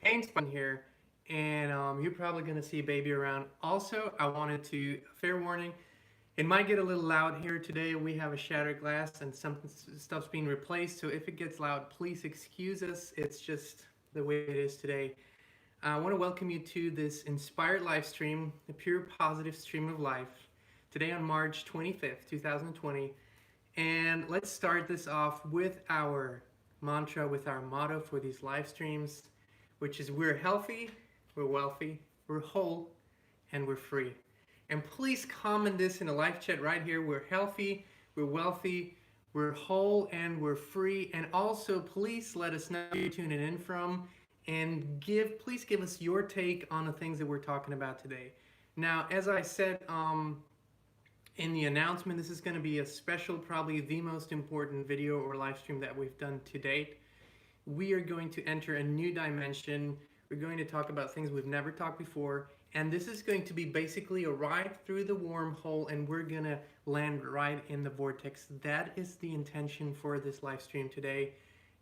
INSPIRED here, and you're probably going to see a baby around. Also, I wanted to, fair warning, it might get a little loud here today. We have a shattered glass and some stuff's being replaced, so if it gets loud, please excuse us. It's just the way it is today. I want to welcome you to this inspired live stream, a pure positive stream of life, today on March 25th, 2020. And let's start this off with our mantra, with our motto for these live streams, which is we're healthy, we're wealthy, we're whole, and we're free. And please comment this in the live chat right here. We're healthy, we're wealthy, we're whole, and we're free. And also, please let us know where you're tuning in from, and please give us your take on the things that we're talking about today. Now, as I said in the announcement, this is going to be a special, probably the most important video or live stream that we've done to date. We are going to enter a new dimension. We're going to talk about things we've never talked before, and this is going to be basically a ride through the wormhole, and we're going to land right in the vortex. That is the intention for this live stream today.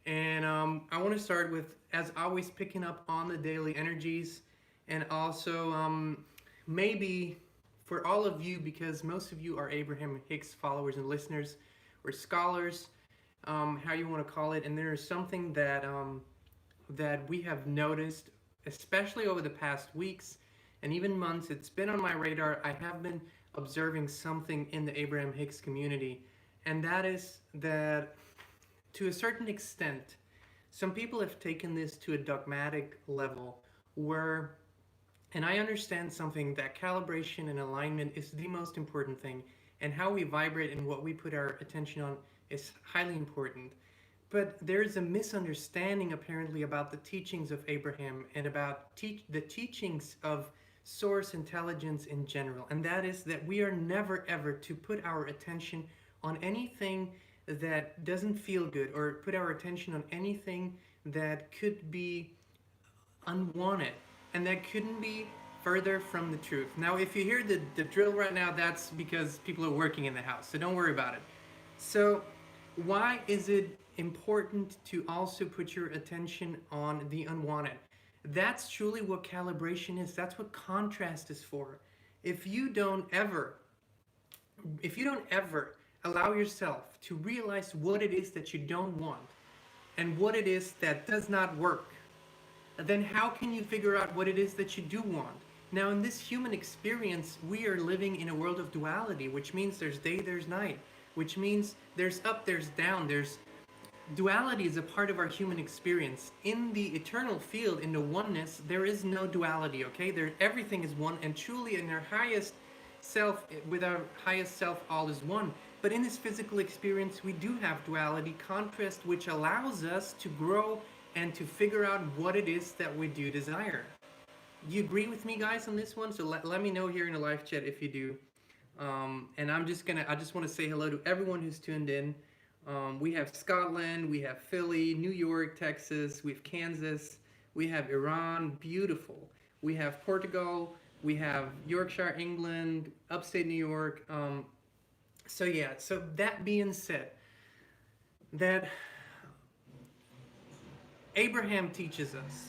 And I want to start with, as always, picking up on the daily energies, and also maybe for all of you, because most of you are Abraham Hicks followers and listeners, or scholars, how you want to call it, and there is something that that we have noticed, especially over the past weeks and even months. It's been on my radar. I have been observing something in the Abraham Hicks community, and that is that, to a certain extent, some people have taken this to a dogmatic level where, and I understand something, that calibration and alignment is the most important thing, and how we vibrate and what we put our attention on is highly important. But there's a misunderstanding apparently about the teachings of Abraham and about the teachings of source intelligence in general, and that is that we are never ever to put our attention on anything that doesn't feel good, or put our attention on anything that could be unwanted and that couldn't be further from the truth. Now, if you hear the drill right now, that's because people are working in the house, so don't worry about it. So, why is it important to also put your attention on the unwanted? That's truly what calibration is. That's what contrast is for. If you don't ever allow yourself to realize what it is that you don't want and what it is that does not work, then how can you figure out what it is that you do want? Now, in this human experience, we are living in a world of duality, which means there's day, there's night, which means there's up, there's down, there's duality is a part of our human experience. In the eternal field, in the oneness, there is no duality, okay? Everything is one, and truly in our highest self, with our highest self, all is one. But in this physical experience, we do have duality, contrast, which allows us to grow and to figure out what it is that we do desire. Do you agree with me, guys, on this one? So let me know here in the live chat if you do. And I just want to say hello to everyone who's tuned in. We have Scotland, we have Philly, New York, Texas, we have Kansas, we have Iran, beautiful. We have Portugal, we have Yorkshire, England, upstate New York. So that being said, that Abraham teaches us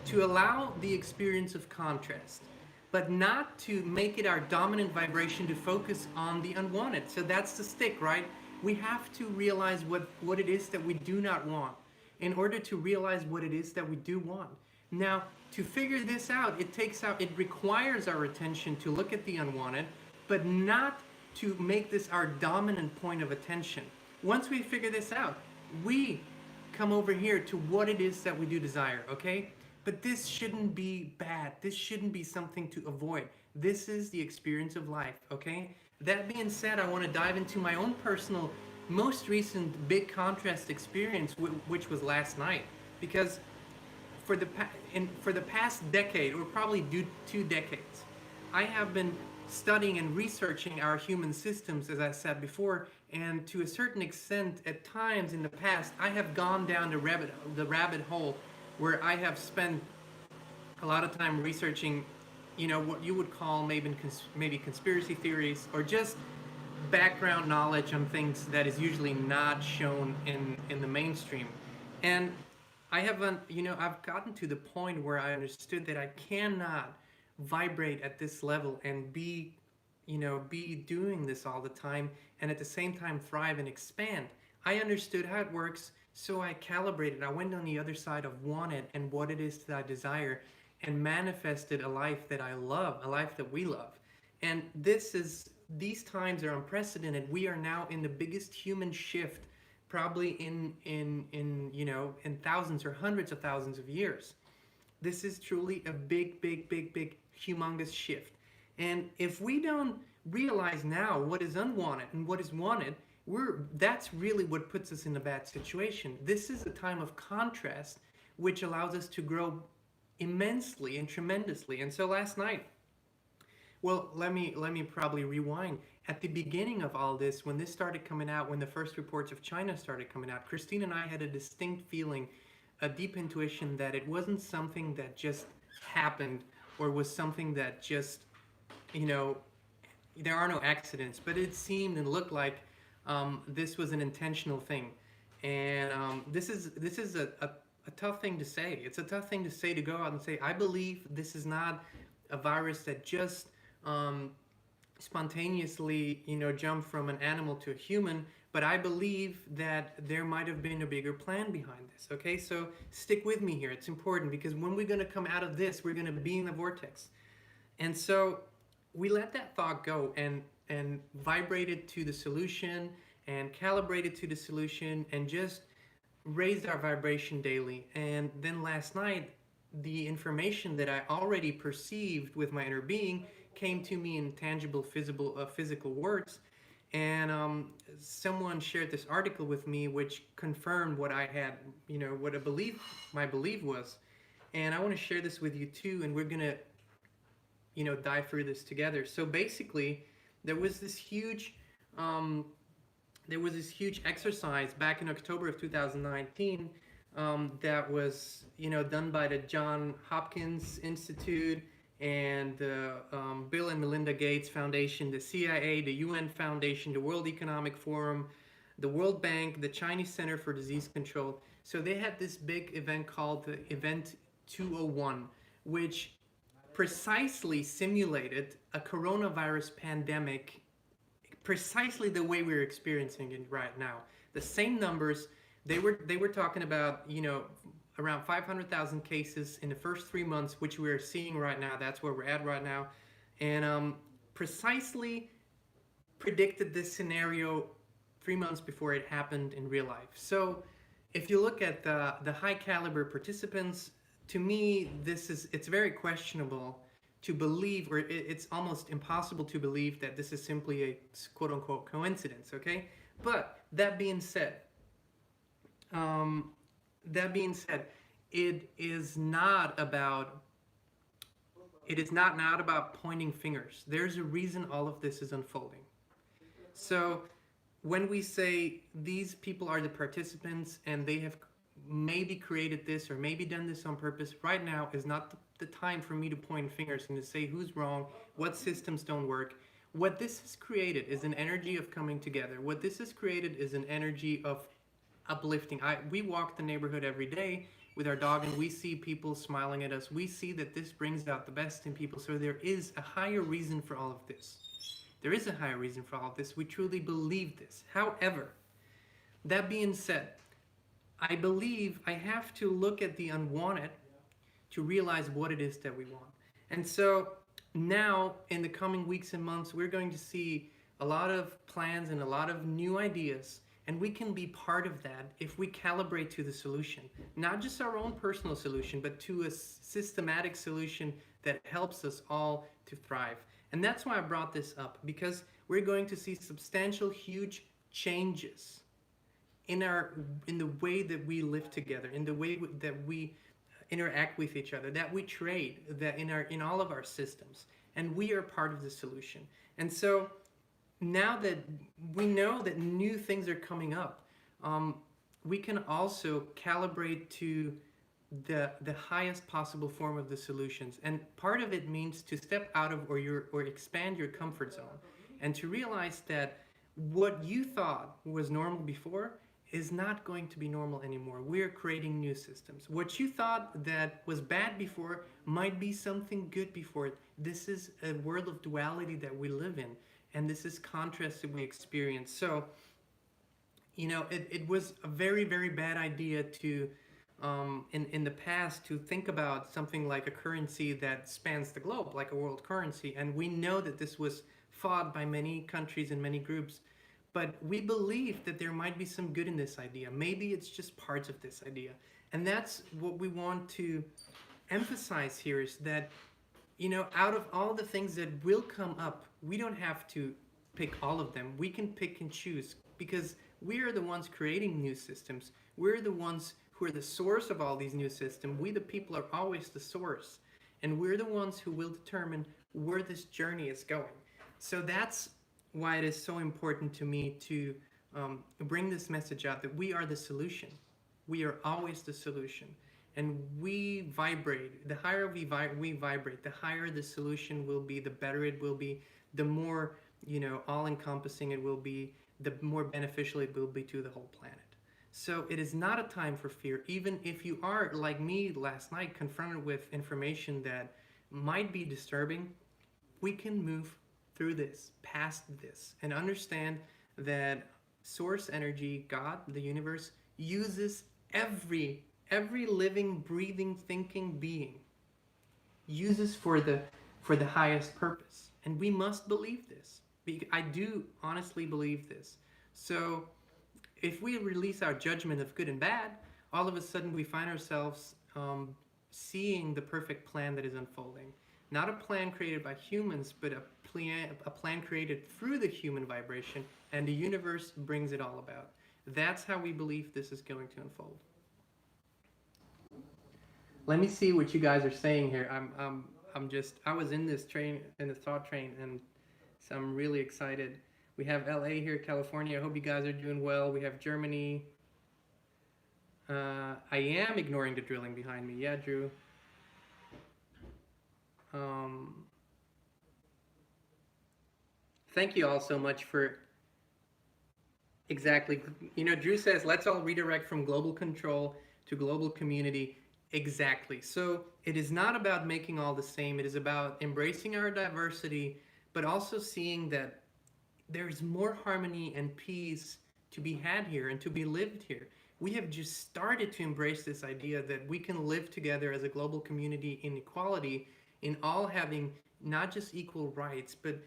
to allow the experience of contrast, but not to make it our dominant vibration, to focus on the unwanted. So that's the stick, right? We have to realize what it is that we do not want in order to realize what it is that we do want. Now, to figure this out, it requires our attention to look at the unwanted, but not to make this our dominant point of attention. Once we figure this out, we come over here to what it is that we do desire, okay? But this shouldn't be bad. This shouldn't be something to avoid. This is the experience of life, okay? That being said, I want to dive into my own personal, most recent big contrast experience, which was last night. Because for the past decade, or probably 2 decades, I have been studying and researching our human systems, as I said before, and to a certain extent, at times in the past, I have gone down the rabbit hole where I have spent a lot of time researching, what you would call maybe conspiracy theories, or just background knowledge on things that is usually not shown in the mainstream. And I haven't, I've gotten to the point where I understood that I cannot vibrate at this level and be doing this all the time and at the same time thrive and expand. I understood how it works, so I calibrated. I went on the other side of wanted and what it is that I desire and manifested a life that I love, a life that we love. And these times are unprecedented. We are now in the biggest human shift probably in thousands or hundreds of thousands of years. This is truly a big, big, big, big, humongous shift. And if we don't realize now what is unwanted and what is wanted, that's really what puts us in a bad situation. This is a time of contrast, which allows us to grow immensely and tremendously. And so last night, well, let me probably rewind. At the beginning of all this, when this started coming out, when the first reports of China started coming out, Christine and I had a distinct feeling, a deep intuition that it wasn't something that just happened or was something that just, there are no accidents, but it seemed and looked like this was an intentional thing. And this is a tough thing to say. It's a tough thing to say, to go out and say, I believe this is not a virus that just spontaneously, jumped from an animal to a human, but I believe that there might have been a bigger plan behind this. Okay, so stick with me here. It's important because when we're going to come out of this, we're going to be in the vortex. And so we let that thought go and vibrated to the solution and calibrated to the solution and just raised our vibration daily. And then last night, the information that I already perceived with my inner being came to me in tangible, physical words. And someone shared this article with me, which confirmed what I had, what my belief was. And I want to share this with you too. And we're gonna, dive through this together. So basically, there was this huge exercise back in October of 2019 that was, done by the John Hopkins Institute and the Bill and Melinda Gates Foundation, the CIA, the UN Foundation, the World Economic Forum, the World Bank, the Chinese Center for Disease Control. So they had this big event called the Event 201, which precisely simulated a coronavirus pandemic, precisely the way we're experiencing it right now. The same numbers. They were talking about, around 500,000 cases in the first 3 months, which we're seeing right now. That's where we're at right now. And precisely predicted this scenario 3 months before it happened in real life. So if you look at the high caliber participants, to me, it's very questionable to believe, or it's almost impossible to believe that this is simply a quote unquote coincidence, okay? But that being said, it is not about pointing fingers. There's a reason all of this is unfolding. So when we say these people are the participants and they have maybe created this or maybe done this on purpose, right now is not the time for me to point fingers and to say who's wrong, what systems don't work. What this has created is an energy of coming together. What this has created is an energy of uplifting. We walk the neighborhood every day with our dog and we see people smiling at us. We see that this brings out the best in people. So there is a higher reason for all of this. There is a higher reason for all of this. We truly believe this. However, that being said, I believe I have to look at the unwanted to realize what it is that we want. And so now in the coming weeks and months, we're going to see a lot of plans and a lot of new ideas. And we can be part of that if we calibrate to the solution, not just our own personal solution, but to a systematic solution that helps us all to thrive. And that's why I brought this up, because we're going to see substantial, huge changes in the way that we live together, in the way that we interact with each other, that we trade, that in all of our systems. And we are part of the solution. And so now that we know that new things are coming up, we can also calibrate to the highest possible form of the solutions. And part of it means to step out of or expand your comfort zone and to realize that what you thought was normal before is not going to be normal anymore. We're creating new systems. What you thought that was bad before might be something good before it. This is a world of duality that we live in, and this is contrast that we experience. So, it was a very, very bad idea to, in the past, to think about something like a currency that spans the globe, like a world currency. And we know that this was fought by many countries and many groups. But we believe that there might be some good in this idea. Maybe it's just parts of this idea. And that's what we want to emphasize here, is that, out of all the things that will come up, we don't have to pick all of them. We can pick and choose, because we are the ones creating new systems. We're the ones who are the source of all these new systems. We, the people, are always the source. And we're the ones who will determine where this journey is going. So that's why it is so important to me to bring this message out, that we are the solution. We are always the solution. And we vibrate. The higher we vibrate, the higher the solution will be, the better it will be, the more, all-encompassing it will be, the more beneficial it will be to the whole planet. So it is not a time for fear. Even if you are, like me last night, confronted with information that might be disturbing, we can move through this, past this, and understand that source energy, God, the universe, uses every living, breathing, thinking being, uses for the highest purpose. And we must believe this. I do honestly believe this. So if we release our judgment of good and bad, all of a sudden we find ourselves seeing the perfect plan that is unfolding. Not a plan created by humans, but a plan created through the human vibration, and the universe brings it all about. That's how we believe this is going to unfold. Let me see what you guys are saying here. I was in this thought train, and so I'm really excited. We have LA here, California. I hope you guys are doing well. We have Germany. I am ignoring the drilling behind me. Yeah, Drew. Thank you all so much for exactly. Drew says, let's all redirect from global control to global community. Exactly. So it is not about making all the same. It is about embracing our diversity, but also seeing that there's more harmony and peace to be had here and to be lived here. We have just started to embrace this idea that we can live together as a global community in equality, in all having not just equal rights, but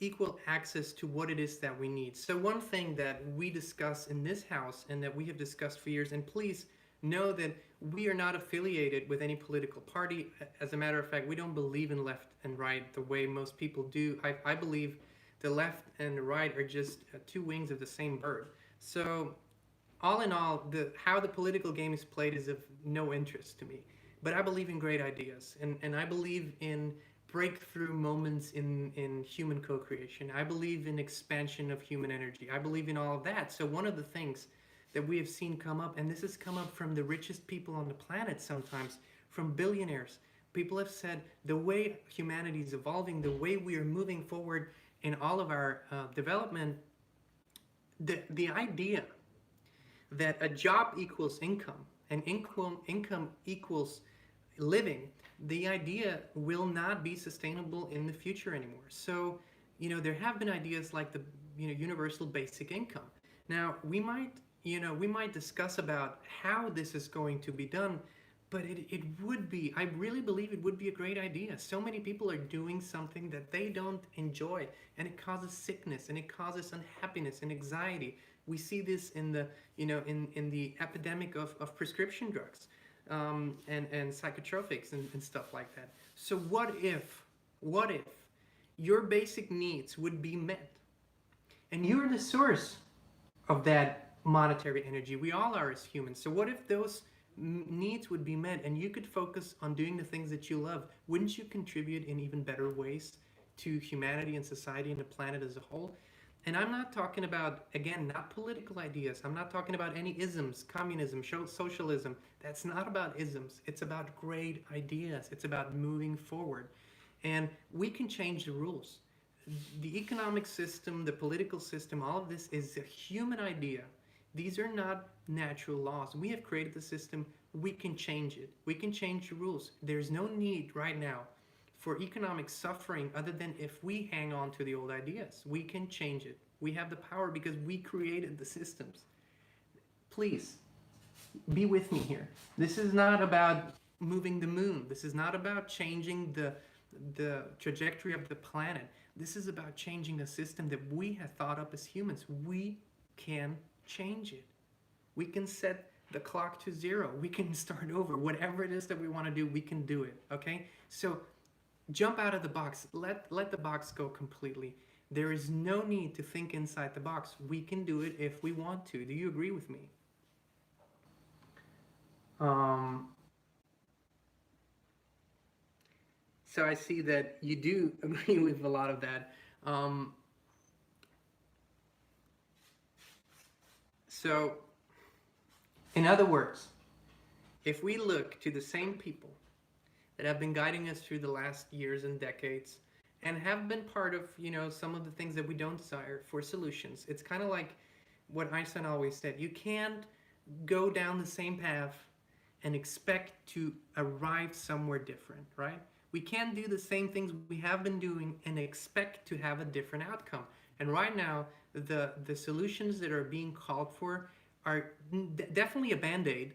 equal access to what it is that we need. So one thing that we discuss in this house, and that we have discussed for years, and please know that we are not affiliated with any political party. As a matter of fact, we don't believe in left and right the way most people do. I believe the left and the right are just two wings of the same bird. So all in all, how the political game is played is of no interest to me. But I believe in great ideas, and I believe in breakthrough moments in human co-creation. I believe in expansion of human energy. I believe in all of that. So one of the things that we have seen come up, and this has come up from the richest people on the planet sometimes, from billionaires. People have said the way humanity is evolving, the way we are moving forward in all of our development, the idea that a job equals income, and income equals living, the idea will not be sustainable in the future anymore. So, there have been ideas like the, universal basic income. Now, we might discuss about how this is going to be done, but it would be, I really believe it would be a great idea. So many people are doing something that they don't enjoy, and it causes sickness, and it causes unhappiness and anxiety. We see this in the, in the epidemic of prescription drugs, and psychotropics and stuff like that. So what if your basic needs would be met, and you're the source of that monetary energy? We all are as humans. So what if those needs would be met, and you could focus on doing the things that you love? Wouldn't you contribute in even better ways to humanity and society and the planet as a whole? And I'm not talking about, again, not political ideas. I'm not talking about any isms, communism, socialism. That's not about isms. It's about great ideas. It's about moving forward. And we can change the rules. The economic system, the political system, all of this is a human idea. These are not natural laws. We have created the system. We can change it. We can change the rules. There's no need right now for economic suffering other than if we hang on to the old ideas. We can change it. We have the power because we created the systems. Please be with me here. This is not about moving the moon. This is not about changing the trajectory of the planet. This is about changing a system that we have thought up as humans. We can change it. We can set the clock to 0. We can start over. Whatever it is that we want to do, we can do it. Okay? So jump out of the box. Let the box go completely. There is no need to think inside the box. We can do it if we want to. Do you agree with me? So I see that you do agree with a lot of that. So, in other words, if we look to the same people that have been guiding us through the last years and decades and have been part of, some of the things that we don't desire for solutions, it's kind of like what Einstein always said. You can't go down the same path and expect to arrive somewhere different, right? We can't do the same things we have been doing and expect to have a different outcome. And right now, the solutions that are being called for are definitely a band-aid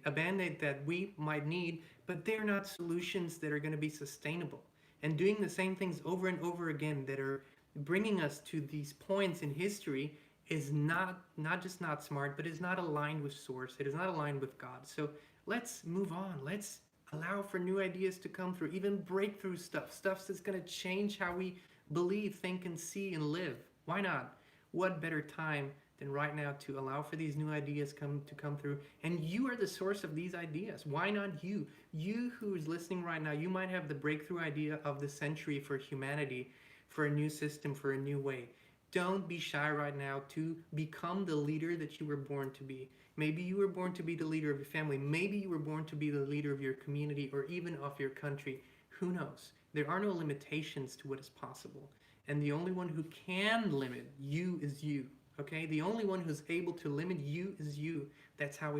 that we might need, but they're not solutions that are going to be sustainable. And doing the same things over and over again that are bringing us to these points in history is not just not smart, but is not aligned with source. It is not aligned with God. So let's move on. Let's allow for new ideas to come through, even breakthrough stuff that's going to change how we believe, think, and see and live. Why not? What better time than right now to allow for these new ideas to come through? And you are the source of these ideas. Why not you? You who is listening right now, you might have the breakthrough idea of the century for humanity, for a new system, for a new way. Don't be shy right now to become the leader that you were born to be. Maybe you were born to be the leader of your family. Maybe you were born to be the leader of your community or even of your country. Who knows? There are no limitations to what is possible. And the only one who can limit you is you. Okay? The only one who's able to limit you is you. That's how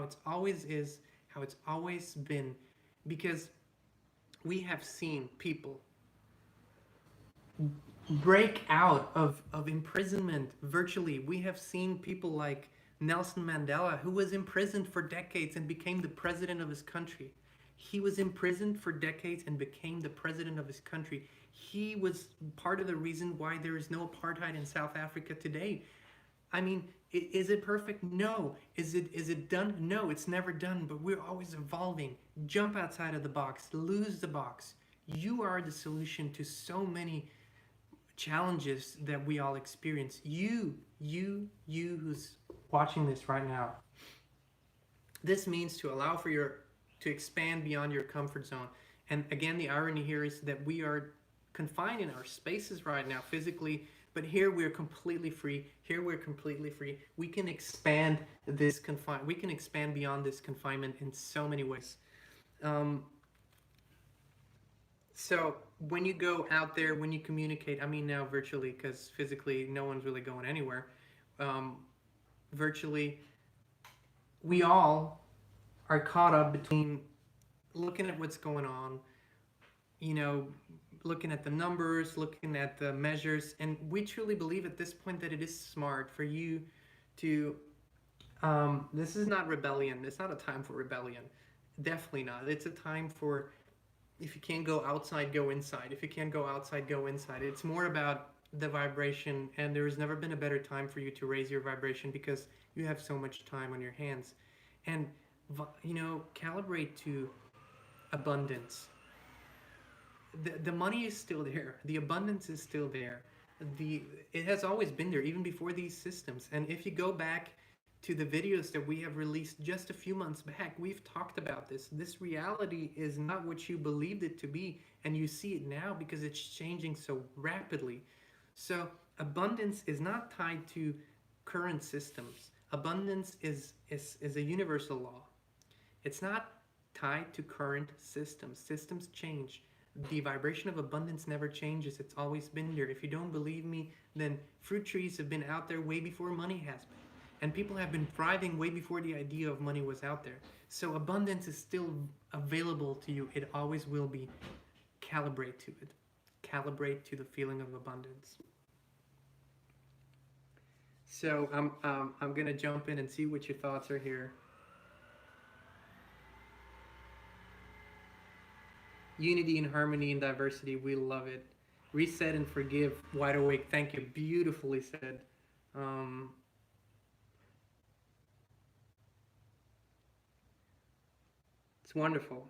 it's always is, how it's always been. Because we have seen people break out of imprisonment virtually. We have seen people like Nelson Mandela, who was imprisoned for decades and became the president of his country. He was imprisoned for decades and became the president of his country. He was part of the reason why there is no apartheid in South Africa today. I mean, is it perfect? No. Is it done? No, it's never done, but we're always evolving. Jump outside of the box, lose the box. You are the solution to so many challenges that we all experience. You who's watching this right now. This means to allow for to expand beyond your comfort zone. And again, the irony here is that we are confined in our spaces right now physically, but here we're completely free. Here we're completely free. We can expand we can expand beyond this confinement in so many ways. So when you go out there, when you communicate, I mean now virtually, because physically no one's really going anywhere. Virtually, we all are caught up between looking at what's going on, looking at the numbers, looking at the measures, and we truly believe at this point that it is smart for you to, this is not rebellion. It's not a time for rebellion. Definitely not. It's a time for, if you can't go outside, go inside. If you can't go outside, go inside. It's more about the vibration, and there has never been a better time for you to raise your vibration because you have so much time on your hands. And, calibrate to abundance. The money is still there. The abundance is still there. It has always been there, even before these systems. And if you go back to the videos that we have released just a few months back, we've talked about this. This reality is not what you believed it to be, and you see it now because it's changing so rapidly. So abundance is not tied to current systems. Abundance is a universal law. It's not tied to current systems. Systems change. The vibration of abundance never changes. It's always been there. If you don't believe me, then fruit trees have been out there way before money has been. And people have been thriving way before the idea of money was out there. So abundance is still available to you. It always will be. Calibrate to it. Calibrate to the feeling of abundance. So I'm gonna jump in and see what your thoughts are here. Unity and harmony and diversity. We love it. Reset and forgive. Wide awake. Thank you. Beautifully said. Um, it's wonderful.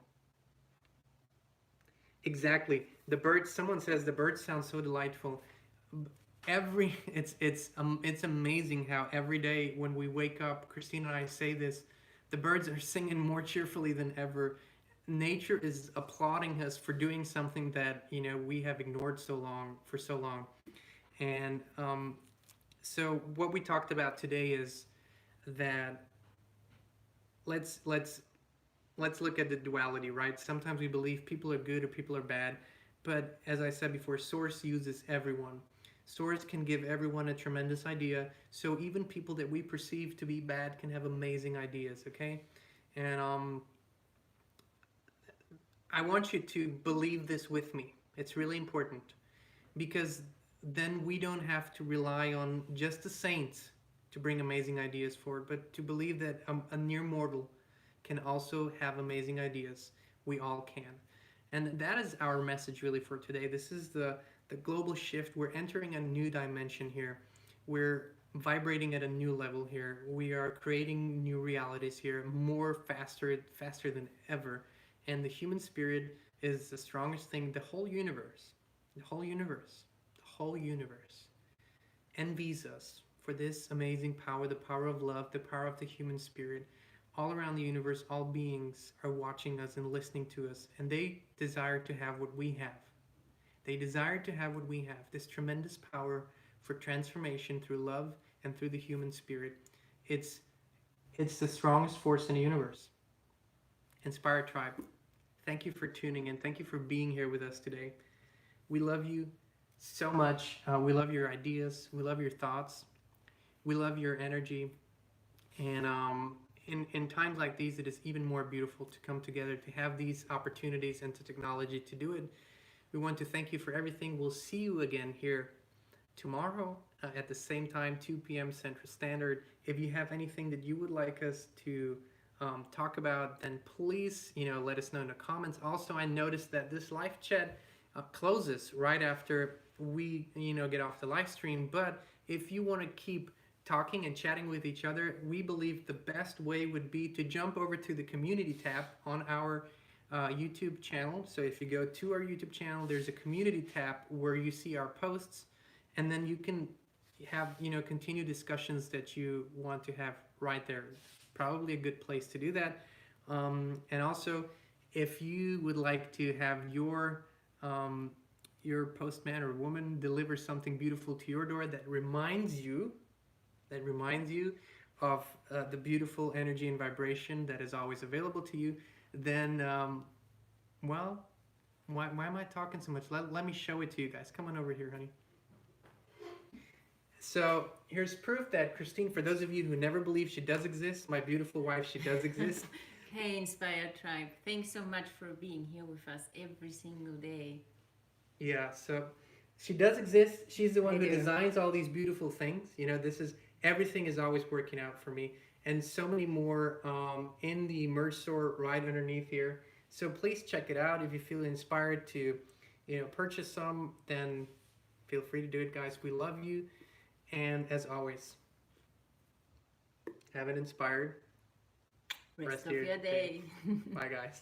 Exactly. The birds. Someone says the birds sound so delightful. Every it's amazing how every day when we wake up, Christine and I say this, the birds are singing more cheerfully than ever. Nature is applauding us for doing something that we have ignored so long. And so what we talked about today is that let's let's let's look at the duality, right? Sometimes we believe people are good or people are bad, but as I said before, Source uses everyone. Source can give everyone a tremendous idea, so even people that we perceive to be bad can have amazing ideas, okay? And I want you to believe this with me. It's really important because then we don't have to rely on just the saints to bring amazing ideas forward, but to believe that a near mortal can also have amazing ideas. We all can. And that is our message really for today. This is the global shift. We're entering a new dimension here. We're vibrating at a new level here. We are creating new realities here, more faster than ever. And the human spirit is the strongest thing. The whole universe, the whole universe envies us for this amazing power, the power of love, the power of the human spirit. All around the universe, all beings are watching us and listening to us, and they desire to have what we have. They desire to have what we have, this tremendous power for transformation through love and through the human spirit. It's it's the strongest force in the universe. Inspired Tribe, thank you for tuning in. Thank you for being here with us today. We love you so much. We love your ideas. We love your thoughts. We love your energy. And in times like these, it is even more beautiful to come together, to have these opportunities and to technology to do it. We want to thank you for everything. We'll see you again here tomorrow at the same time, 2 p.m. Central Standard. If you have anything that you would like us to talk about, then please, let us know in the comments. Also, I noticed that this live chat closes right after we, get off the live stream. But if you want to keep talking and chatting with each other, we believe the best way would be to jump over to the community tab on our YouTube channel. So if you go to our YouTube channel, there's a community tab where you see our posts, and then you can have continue discussions that you want to have right there. Probably a good place to do that. And also, if you would like to have your postman or woman deliver something beautiful to your door that reminds you of the beautiful energy and vibration that is always available to you, then well, why am I talking so much? Let me show it to you guys. Come on over here, honey. So here's proof that Christine, for those of you who never believe she does exist, my beautiful wife, she does exist. Hey, Inspired Tribe. Thanks so much for being here with us every single day. Yeah, so she does exist. She's the one who designs all these beautiful things. Everything is always working out for me. And so many more in the merch store right underneath here. So please check it out. If you feel inspired to, purchase some, then feel free to do it, guys. We love you. And as always, have an inspired rest of your day. Bye, guys.